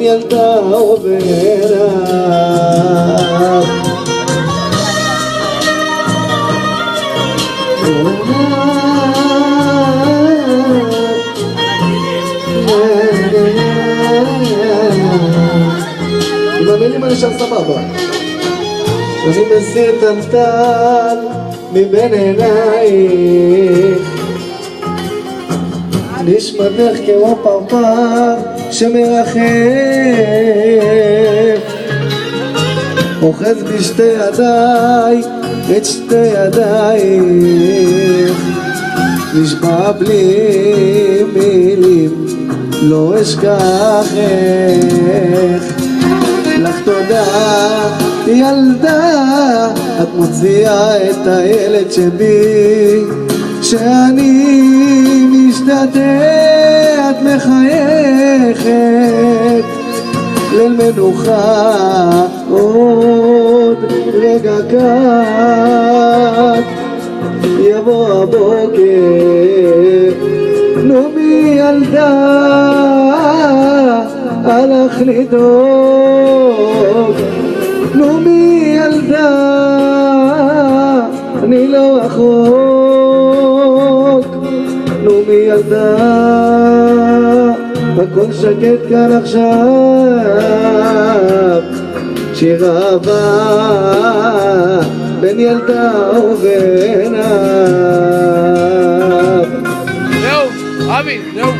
ילדה ובעיניו. עם המילים אני שם סבבה. אני מסיר טלטל מבין עינייך, נשמתך כמו פרפר שמרחף, אוחז בשתי ידיי את שתי ידייך, נשבע בלי מילים לא אשכחך. לך תודה ילדה, את מוציאה את הילד שבי, שאני משתתף, את מחייכת ליל מנוחה עוד רגע קט, יבוא הבוקר נעמי ילדה, הלך לדאוג. נעמי ילדה, אני לא רחוק. נעמי ילדה, הכל שקט כאן עכשיו, שיר אהבה בין ילדה ובעיניו. זהו, אבי, זהו.